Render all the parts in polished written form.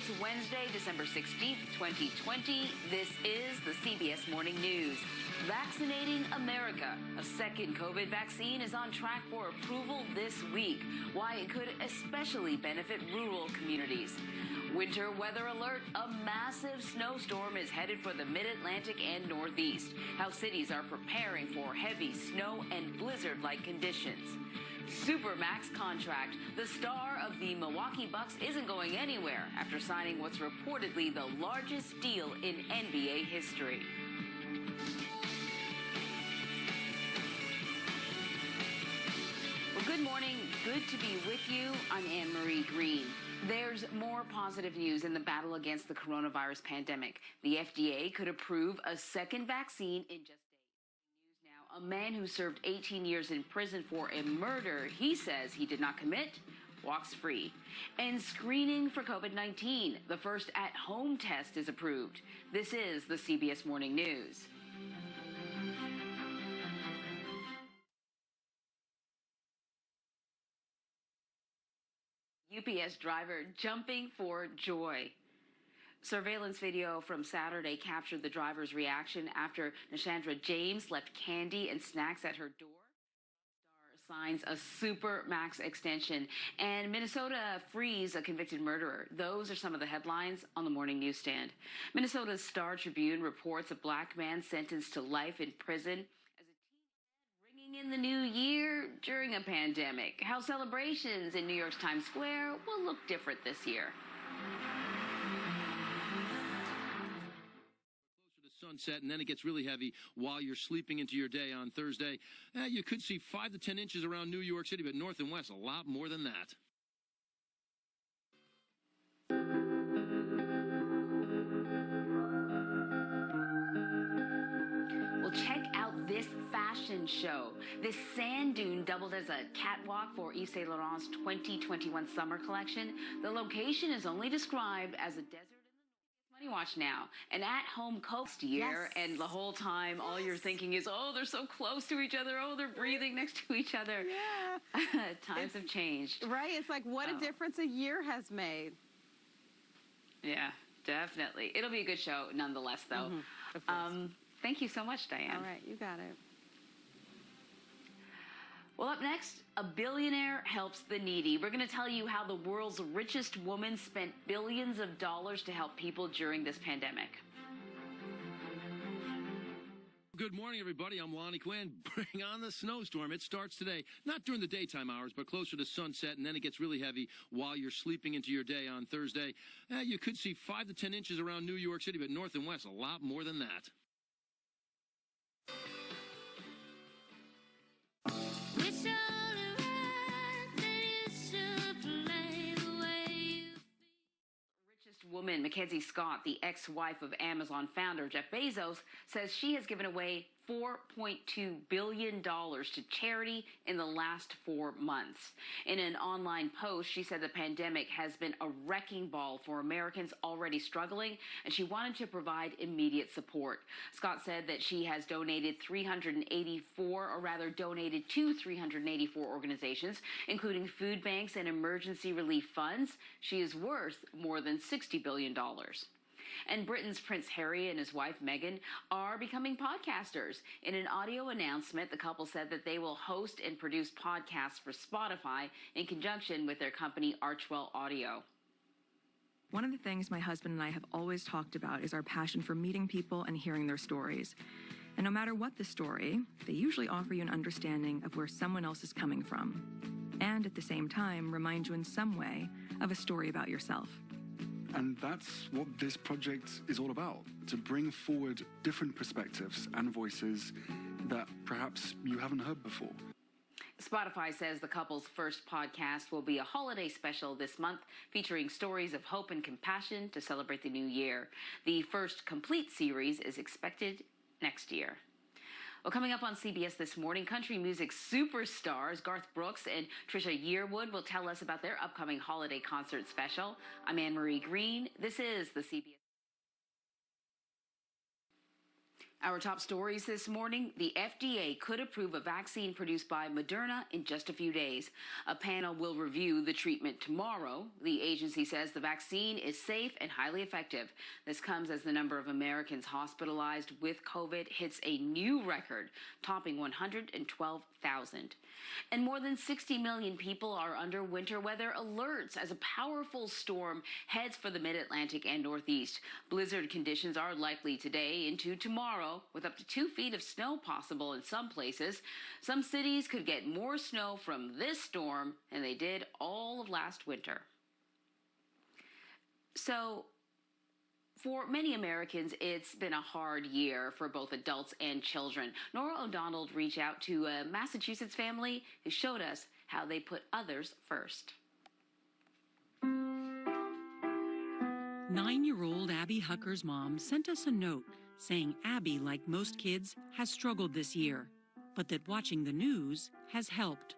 It's Wednesday, December 16th, 2020. This is the CBS Morning News. Vaccinating America. A second COVID vaccine is on track for approval this week. Why it could especially benefit rural communities. Winter weather alert. A massive snowstorm is headed for the mid-Atlantic and Northeast. How cities are preparing for heavy snow and blizzard-like conditions. Supermax contract. The star of the Milwaukee Bucks isn't going anywhere after signing what's reportedly the largest deal in NBA history. Well, good morning. Good to be with you. I'm Anne-Marie Green. There's more positive news in the battle against the coronavirus pandemic. The FDA could approve a second vaccine in just a man who served 18 years in prison for a murder he says he did not commit walks free. And screening for COVID-19, the first at-home test is approved. This is the CBS Morning News. UPS driver jumping for joy. Surveillance video from Saturday captured the driver's reaction after Nishandra James left candy and snacks at her door. Star signs a super max extension, and Minnesota frees a convicted murderer. Those are some of the headlines on the morning newsstand. Minnesota's Star Tribune reports a black man sentenced to life in prison as a teen ringing in the new year during a pandemic. How celebrations in New York's Times Square will look different this year. Sunset, and then it gets really heavy while you're sleeping into your day on Thursday. You could see 5 to 10 inches around New York City, but north and west, a lot more than that. Well, check out this fashion show. This sand dune doubled as a catwalk for Yves Saint Laurent's 2021 summer collection. The location is only described as a desert. Money Watch now, an at-home coast year, yes. And the whole time, yes. All you're thinking is, oh, they're so close to each other. Oh, they're breathing next to each other. Yeah. Times have changed. Right. It's like what a difference a year has made. Yeah, definitely. It'll be a good show nonetheless, though. Of course. Thank you so much, Diane. All right. You got it. Well, up next, a billionaire helps the needy. We're going to tell you how the world's richest woman spent billions of dollars to help people during this pandemic. Good morning, everybody. I'm Lonnie Quinn. Bring on the snowstorm. It starts today, not during the daytime hours, but closer to sunset, and then it gets really heavy while you're sleeping into your day on Thursday. You could see 5 to 10 inches around New York City, but north and west, a lot more than that. Woman Mackenzie Scott, the ex-wife of Amazon founder Jeff Bezos, says she has given away $4.2 billion to charity in the last 4 months. In an online post, she said the pandemic has been a wrecking ball for Americans already struggling, and she wanted to provide immediate support. Scott said that she has donated to 384 organizations, including food banks and emergency relief funds. She is worth more than $60 billion. And Britain's Prince Harry and his wife Meghan are becoming podcasters. In an audio announcement, the couple said that they will host and produce podcasts for Spotify in conjunction with their company Archwell Audio. One of the things my husband and I have always talked about is our passion for meeting people and hearing their stories. And no matter what the story, they usually offer you an understanding of where someone else is coming from. And at the same time, remind you in some way of a story about yourself. And that's what this project is all about, to bring forward different perspectives and voices that perhaps you haven't heard before. Spotify says the couple's first podcast will be a holiday special this month featuring stories of hope and compassion to celebrate the new year. The first complete series is expected next year. Well, coming up on CBS This Morning, country music superstars Garth Brooks and Trisha Yearwood will tell us about their upcoming holiday concert special. I'm Anne-Marie Green. This is the CBS. Our top stories this morning: the FDA could approve a vaccine produced by Moderna in just a few days. A panel will review the treatment tomorrow. The agency says the vaccine is safe and highly effective. This comes as the number of Americans hospitalized with COVID hits a new record, topping 112,000. And more than 60 million people are under winter weather alerts as a powerful storm heads for the mid-Atlantic and Northeast. Blizzard conditions are likely today into tomorrow, with up to 2 feet of snow possible in some places. Some cities could get more snow from this storm than they did all of last winter. So, for many Americans, it's been a hard year for both adults and children. Nora O'Donnell reached out to a Massachusetts family who showed us how they put others first. 9-year-old Abby Hucker's mom sent us a note saying Abby, like most kids, has struggled this year, but that watching the news has helped.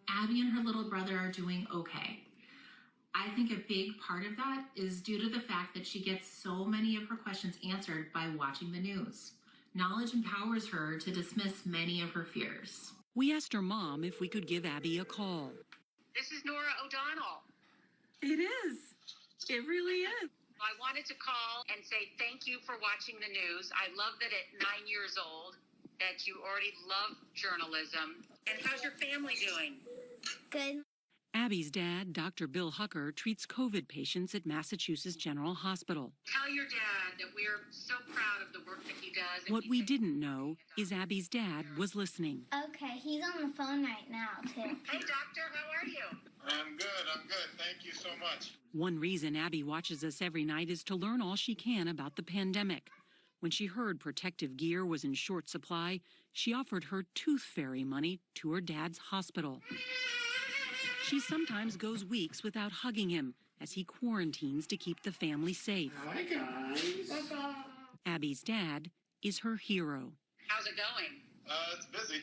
Abby and her little brother are doing okay. I think a big part of that is due to the fact that she gets so many of her questions answered by watching the news. Knowledge empowers her to dismiss many of her fears. We asked her mom if we could give Abby a call. This is Nora O'Donnell. It is. It really is. I wanted to call and say thank you for watching the news. I love that at 9 years old that you already love journalism. And how's your family doing? Good. Abby's dad, Dr. Bill Hucker, treats COVID patients at Massachusetts General Hospital. Tell your dad that we're so proud of the work that he does. What we didn't know is Abby's dad was listening. Okay, he's on the phone right now, too. Hey, doctor, how are you? I'm good. Thank you so much. One reason Abby watches us every night is to learn all she can about the pandemic. When she heard protective gear was in short supply, she offered her tooth fairy money to her dad's hospital. She sometimes goes weeks without hugging him as he quarantines to keep the family safe. Hi, guys. Abby's dad is her hero. How's it going? It's busy.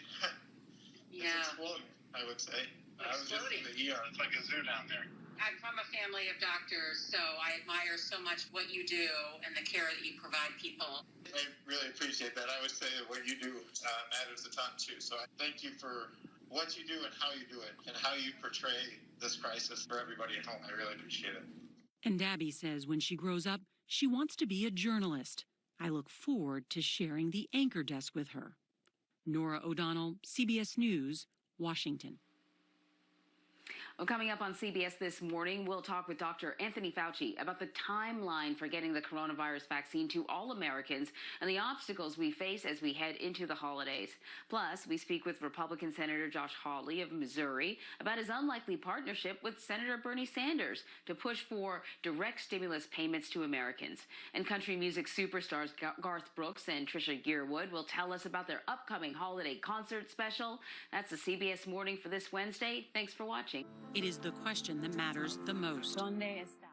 Yeah. It's exploding, I would say. I was just in the ER. It's like a zoo down there. I'm from a family of doctors, so I admire so much what you do and the care that you provide people. I really appreciate that. I would say that what you do matters a ton, too. So I thank you for what you do and how you do it and how you portray this crisis for everybody at home. I really appreciate it. And Abby says when she grows up, she wants to be a journalist. I look forward to sharing the anchor desk with her. Nora O'Donnell, CBS News, Washington. Well, coming up on CBS This Morning, we'll talk with Dr. Anthony Fauci about the timeline for getting the coronavirus vaccine to all Americans and the obstacles we face as we head into the holidays. Plus, we speak with Republican Senator Josh Hawley of Missouri about his unlikely partnership with Senator Bernie Sanders to push for direct stimulus payments to Americans. And country music superstars Garth Brooks and Trisha Yearwood will tell us about their upcoming holiday concert special. That's the CBS Morning for this Wednesday. Thanks for watching. It is the question that matters the most. ¿Dónde está?